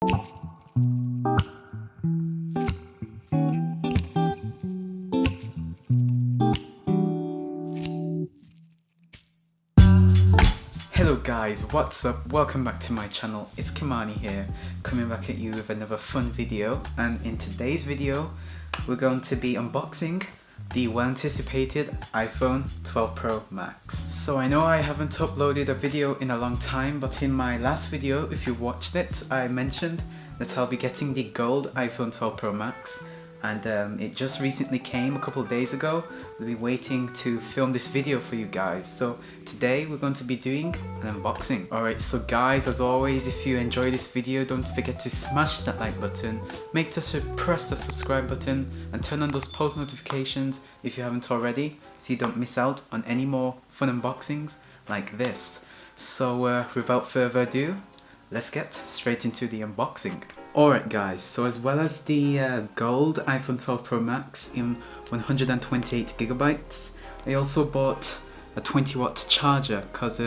Hello guys, what's up? Welcome back to my channel. It's Khemani here, coming back at you with another fun video, and in today's video we're going to be unboxing the well-anticipated iPhone 12 Pro Max. So I know I haven't uploaded a video in a long time, but in my last video, if you watched it, I mentioned that I'll be getting the gold iPhone 12 Pro Max, and it just recently came a couple of days ago. We'll be waiting to film this video for you guys. So today we're going to be doing an unboxing. Alright, so guys, as always, if you enjoy this video, don't forget to smash that like button, make sure to press the subscribe button and turn on those post notifications if you haven't already, so you don't miss out on any more fun unboxings like this. So without further ado, let's get straight into the unboxing. Alright guys, so as well as the gold iPhone 12 Pro Max in 128GB, I also bought a 20-watt charger because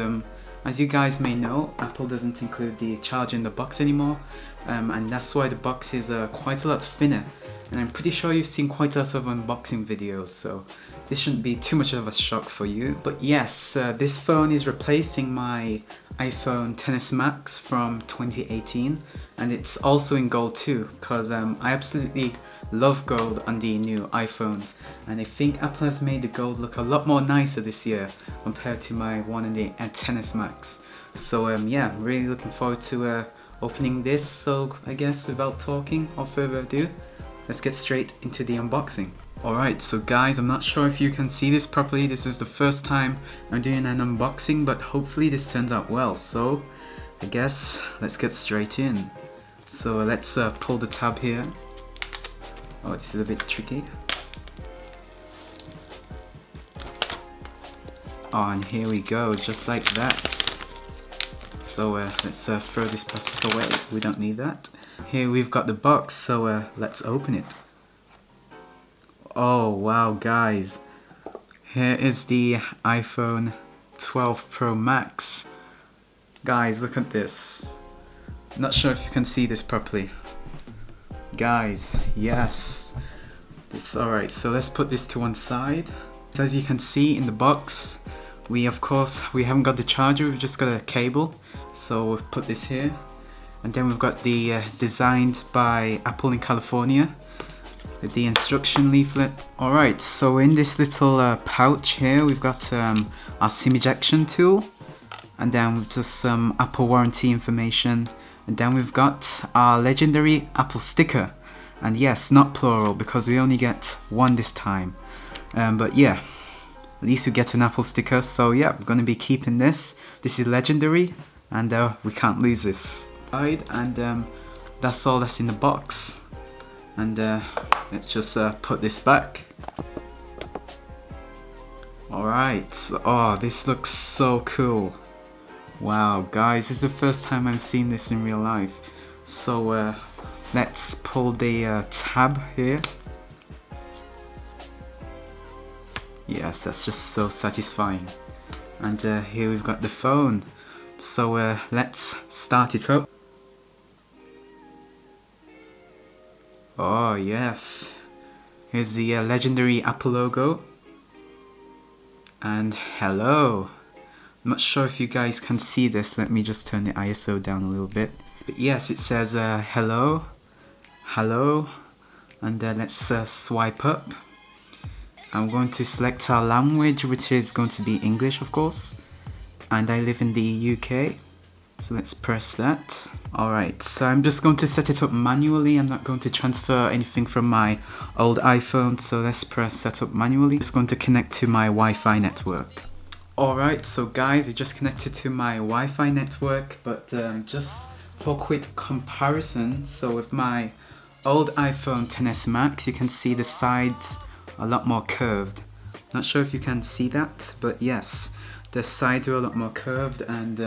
as you guys may know, Apple doesn't include the charger in the box anymore, and that's why the box is quite a lot thinner, and I'm pretty sure you've seen quite a lot of unboxing videos, so this shouldn't be too much of a shock for you. But yes, this phone is replacing my iPhone XS Max from 2018, and it's also in gold too, because I absolutely love gold on the new iPhones, and I think Apple has made the gold look a lot more nicer this year compared to my one in the XS Max. So yeah, I'm really looking forward to opening this. So I guess without talking or further ado, let's get straight into the unboxing. Alright, so guys, I'm not sure if you can see this properly. This is the first time I'm doing an unboxing, but hopefully this turns out well. So I guess let's get straight in. So let's pull the tab here. Oh, this is a bit tricky. Oh, and here we go, just like that. So let's throw this plastic away, we don't need that. Here we've got the box, so let's open it. Oh wow guys, here is the iPhone 12 Pro Max. Guys, look at this. Not sure if you can see this properly. Guys, yes. Alright, so let's put this to one side. As you can see in the box, we haven't got the charger, we've just got a cable. So we'll put this here. And then we've got the designed by Apple in California, with the instruction leaflet. Alright, so in this little pouch here, we've got our SIM ejection tool, and then just some Apple warranty information. And then we've got our legendary Apple sticker, and yes, not plural because we only get one this time, but yeah, at least we get an Apple sticker. So yeah, we're going to be keeping this. This is legendary, and we can't lose this. And that's all that's in the box, and let's just put this back. Alright, oh, this looks so cool. Wow guys, this is the first time I've seen this in real life. So let's pull the tab here. Yes, that's just so satisfying. And here we've got the phone. So let's start it up. Oh yes, here's the legendary Apple logo. And hello. I'm not sure if you guys can see this, let me just turn the ISO down a little bit. But yes, it says hello, hello, and let's swipe up. I'm going to select our language, which is going to be English of course, and I live in the UK, so let's press that. Alright, so I'm just going to set it up manually. I'm not going to transfer anything from my old iPhone, so let's press setup manually. It's going to connect to my Wi-Fi network. Alright, so guys, it just connected to my Wi-Fi network, but just for quick comparison, so with my old iPhone XS Max, you can see the sides a lot more curved. Not sure if you can see that, but yes, the sides are a lot more curved, and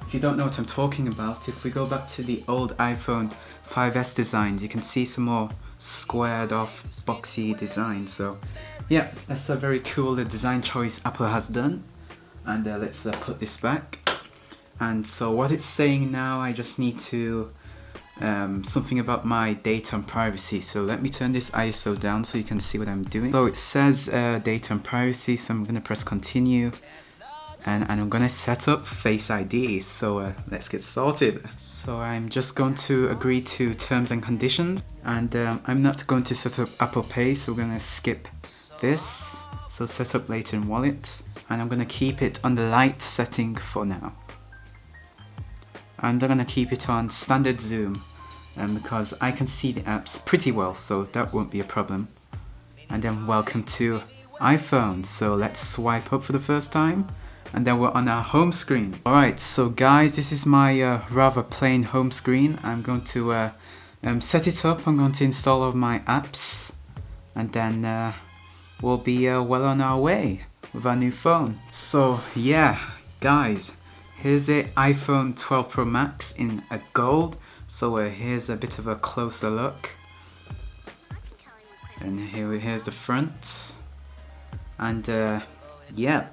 if you don't know what I'm talking about, if we go back to the old iPhone 5S designs, you can see some more squared off boxy design. So yeah, that's a very cool design choice Apple has done. And let's put this back. And so what it's saying now, I just need to something about my data and privacy. So let me turn this ISO down so you can see what I'm doing. So it says data and privacy, so I'm going to press continue. And I'm gonna set up Face ID, so let's get started. So I'm just going to agree to terms and conditions, and I'm not going to set up Apple Pay, so we're gonna skip this. So set up later in wallet, and I'm gonna keep it on the light setting for now. And I'm gonna keep it on standard zoom, because I can see the apps pretty well, so that won't be a problem. And then welcome to iPhone, so let's swipe up for the first time. And then we're on our home screen. Alright, so guys, this is my rather plain home screen. I'm going to set it up. I'm going to install all of my apps. And then we'll be well on our way with our new phone. So yeah, guys, here's the iPhone 12 Pro Max in a gold. So here's a bit of a closer look. And here's the front. And yeah.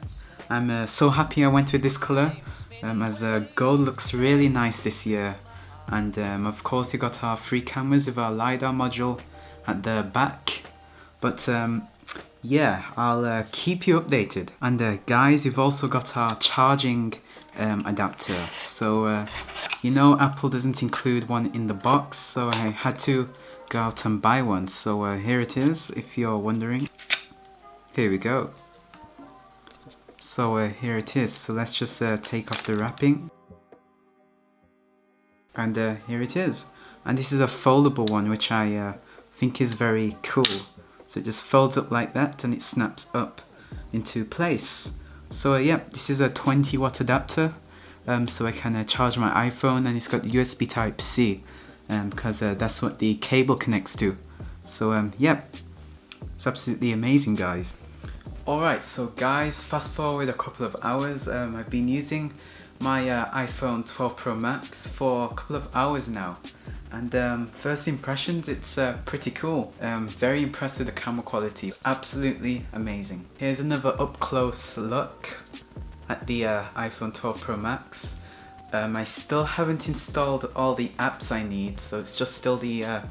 I'm so happy I went with this colour, as gold looks really nice this year. And of course you got our 3 cameras with our LiDAR module at the back. But yeah, I'll keep you updated. And guys, we've also got our charging adapter. So you know, Apple doesn't include one in the box, so I had to go out and buy one. So here it is, if you're wondering. Here we go. So here it is, so let's just take off the wrapping. And here it is. And this is a foldable one, which I think is very cool. So it just folds up like that and it snaps up into place. So yeah, this is a 20 watt adapter. So I can charge my iPhone, and it's got USB Type-C, because that's what the cable connects to. So yeah, it's absolutely amazing, guys. Alright, so guys, fast forward a couple of hours. I've been using my iPhone 12 Pro Max for a couple of hours now. And first impressions, it's pretty cool. Very impressed with the camera quality. Absolutely amazing. Here's another up close look at the iPhone 12 Pro Max. I still haven't installed all the apps I need, so it's just still the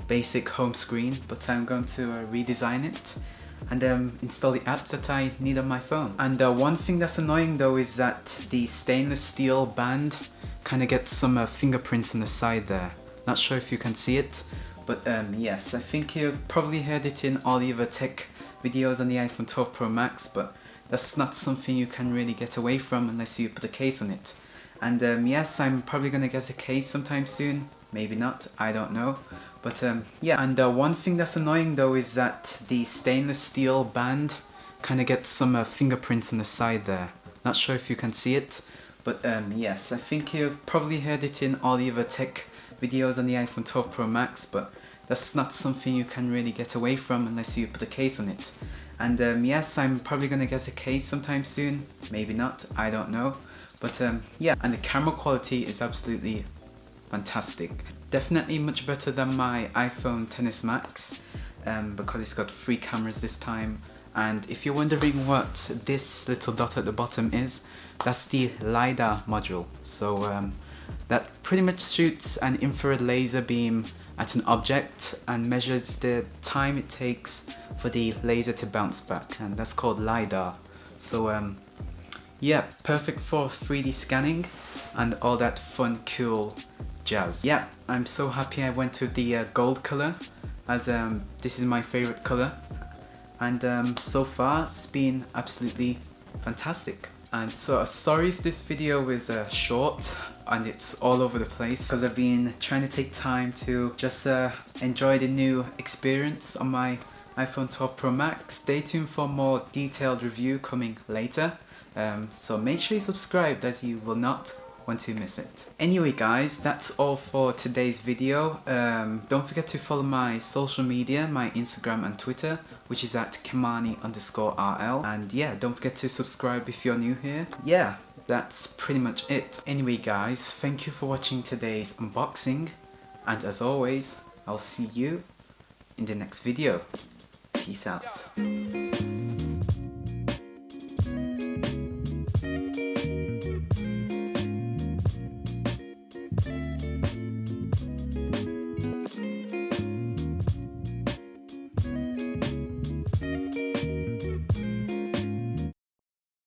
basic home screen, but I'm going to redesign it and install the apps that I need on my phone. And one thing that's annoying though is that the stainless steel band kind of gets some fingerprints on the side there. Not sure if you can see it, but yes, I think you've probably heard it in all the other tech videos on the iPhone 12 Pro Max, but that's not something you can really get away from unless you put a case on it. And yes, I'm probably gonna get a case sometime soon, maybe not, I don't know. But yeah, and one thing that's annoying though is that the stainless steel band kind of gets some fingerprints on the side there. Not sure if you can see it, but yes, I think you've probably heard it in all the other tech videos on the iPhone 12 Pro Max, but that's not something you can really get away from unless you put a case on it. And yes, I'm probably gonna get a case sometime soon, maybe not, I don't know. But yeah, and the camera quality is absolutely fantastic. Definitely much better than my iPhone XS Max, because it's got 3 cameras this time. And if you're wondering what this little dot at the bottom is, that's the LiDAR module. So that pretty much shoots an infrared laser beam at an object and measures the time it takes for the laser to bounce back, and that's called LiDAR. So yeah, perfect for 3D scanning and all that fun, cool jazz. Yeah, I'm so happy I went with the gold color, as this is my favorite color. And so far it's been absolutely fantastic. And so sorry if this video is short and it's all over the place, because I've been trying to take time to just enjoy the new experience on my iPhone 12 Pro Max. Stay tuned for more detailed review coming later. So make sure you subscribe, as you will not want to miss it. Anyway guys, that's all for today's video. Don't forget to follow my social media, my Instagram and Twitter, which is at Khemani_RL. And yeah, don't forget to subscribe if you're new here. Yeah, that's pretty much it. Anyway guys, thank you for watching today's unboxing, and as always, I'll see you in the next video. Peace out.